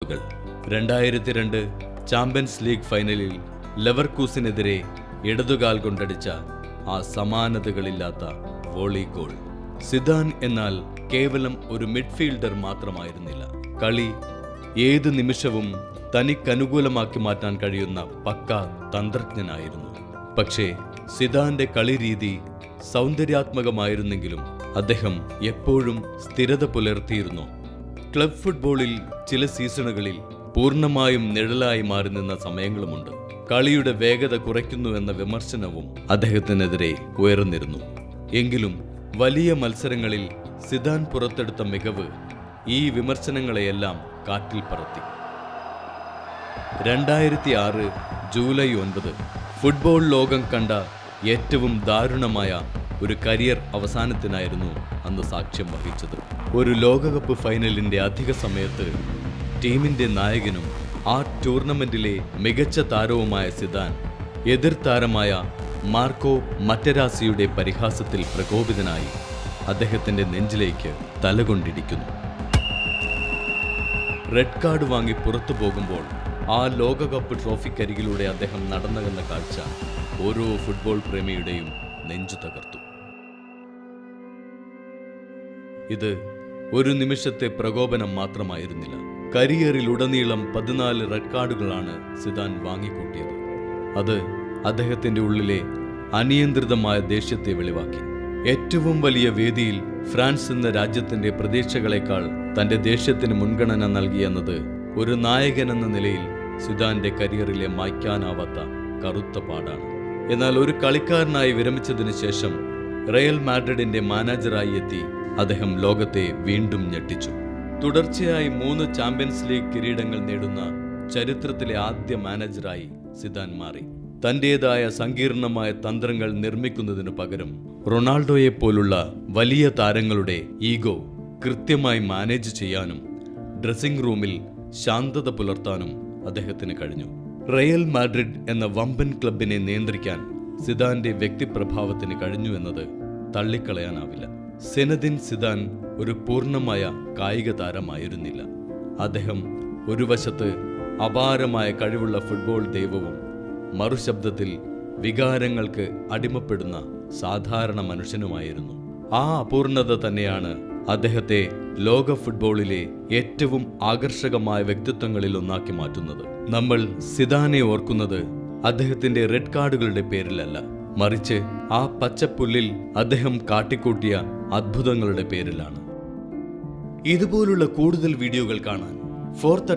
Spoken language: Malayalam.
ഗോളുകൾ. 2002 ചാമ്പ്യൻസ് ലീഗ് ഫൈനലിൽ ലെവർകൂസിനെതിരെ ഇടതുകാൽ കൊണ്ടടിച്ച ആ സമാനതകളില്ലാത്ത വോളി ഗോൾ. സിദാൻ എന്നാൽ കേവലം ഒരു മിഡ്ഫീൽഡർ മാത്രമായിരുന്നില്ല. കളി ഏത് നിമിഷവും തനിക്കനുകൂലമാക്കി മാറ്റാൻ കഴിയുന്ന പക്ക തന്ത്രജ്ഞനായിരുന്നു. പക്ഷേ സിദാന്റെ കളിരീതി സൗന്ദര്യാത്മകമായിരുന്നെങ്കിലും അദ്ദേഹം എപ്പോഴും സ്ഥിരത പുലർത്തിയിരുന്നു. ക്ലബ് ഫുട്ബോളിൽ ചില സീസണുകളിൽ പൂർണ്ണമായും നിഴലായി മാറി നിന്ന സമയങ്ങളുമുണ്ട്. കളിയുടെ വേഗത കുറയ്ക്കുന്നുവെന്ന വിമർശനവും അദ്ദേഹത്തിനെതിരെ ഉയർന്നിരുന്നു. എങ്കിലും വലിയ മത്സരങ്ങളിൽ സിദാൻ പുറത്തെടുത്ത മികവ് ഈ വിമർശനങ്ങളെയെല്ലാം കാറ്റിൽ പറത്തി. 2006 ജൂലൈ 9 ഫുട്ബോൾ ലോകം കണ്ട ഏറ്റവും ദാരുണമായ ഒരു കരിയർ അവസാനത്തിനായിരുന്നു അന്ന് സാക്ഷ്യം വഹിച്ചത്. ഒരു ലോകകപ്പ് ഫൈനലിന്റെ അധിക സമയത്ത് ടീമിന്റെ നായകനും ആ ടൂർണമെന്റിലെ മികച്ച താരവുമായ സിദാൻ എതിർ താരമായ മാർക്കോ മറ്റരാസിയുടെ പരിഹാസത്തിൽ പ്രകോപിതനായി അദ്ദേഹത്തിന്റെ നെഞ്ചിലേക്ക് തലകൊണ്ടിടിക്കുന്നു. റെഡ് കാർഡ് വാങ്ങി പുറത്തു പോകുമ്പോൾ ആ ലോകകപ്പ് ട്രോഫിക്കരികിലൂടെ അദ്ദേഹം നടന്നകന്ന കാഴ്ച ഓരോ ഫുട്ബോൾ പ്രേമിയുടെയും നെഞ്ചു തകർത്തു. ഇത് ഒരു നിമിഷത്തെ പ്രകോപനം മാത്രമായിരുന്നില്ല. കരിയറിലുടനീളം 14 റെഡ് കാർഡുകളാണ് സിദാൻ വാങ്ങിക്കൂട്ടിയത്. അത് അദ്ദേഹത്തിന്റെ ഉള്ളിലെ അനിയന്ത്രിതമായ ദേഷ്യത്തെ വെളിവാക്കി. ഏറ്റവും വലിയ വേദിയിൽ ഫ്രാൻസ് എന്ന രാജ്യത്തിന്റെ പ്രതീക്ഷകളെക്കാൾ തന്റെ ദേഷ്യത്തിന് മുൻഗണന നൽകിയെന്നത് ഒരു നായകൻ എന്ന നിലയിൽ സിദാന്റെ കരിയറിലെ മായ്ക്കാനാവാത്ത കറുത്ത പാടാണ്. എന്നാൽ ഒരു കളിക്കാരനായി വിരമിച്ചതിന് ശേഷം റയൽ മാഡ്രിഡിന്റെ മാനേജറായി എത്തി അദ്ദേഹം ലോകത്തെ വീണ്ടും ഞെട്ടിച്ചു. തുടർച്ചയായി 3 ചാമ്പ്യൻസ് ലീഗ് കിരീടങ്ങൾ നേടുന്ന ചരിത്രത്തിലെ ആദ്യ മാനേജറായി സിദാൻ മാറി. തന്റേതായ സങ്കീർണമായ തന്ത്രങ്ങൾ നിർമ്മിക്കുന്നതിനു പകരം റൊണാൾഡോയെപ്പോലുള്ള വലിയ താരങ്ങളുടെ ഈഗോ കൃത്യമായി മാനേജ് ചെയ്യാനും ഡ്രസ്സിംഗ് റൂമിൽ ശാന്തത പുലർത്താനും അദ്ദേഹത്തിന് കഴിഞ്ഞു. റയൽ മാഡ്രിഡ് എന്ന വമ്പൻ ക്ലബിനെ നിയന്ത്രിക്കാൻ സിദാന്റെ വ്യക്തിപ്രഭാവത്തിന് കഴിഞ്ഞു എന്നത് തള്ളിക്കളയാനാവില്ല. സിനദിൻ സിദാൻ ഒരു പൂർണ്ണമായ കായിക താരമായിരുന്നില്ല. അദ്ദേഹം ഒരു വശത്ത് അപാരമായ കഴിവുള്ള ഫുട്ബോൾ ദൈവവും മറുശബ്ദത്തിൽ വികാരങ്ങൾക്ക് അടിമപ്പെടുന്ന സാധാരണ മനുഷ്യനുമായിരുന്നു. ആ അപൂർണത തന്നെയാണ് അദ്ദേഹത്തെ ലോക ഫുട്ബോളിലെ ഏറ്റവും ആകർഷകമായ വ്യക്തിത്വങ്ങളിൽ ഒന്നാക്കി മാറ്റുന്നത്. നമ്മൾ സിദാനെ ഓർക്കുന്നത് അദ്ദേഹത്തിന്റെ റെഡ് കാർഡുകളുടെ പേരിലല്ല, മറിച്ച് ആ പച്ചപ്പുല്ലിൽ അദ്ദേഹം കാട്ടിക്കൂട്ടിയ അത്ഭുതങ്ങളുടെ പേരിലാണ്. ഇതുപോലുള്ള കൂടുതൽ വീഡിയോകൾ കാണാൻ ഫോർത്ത്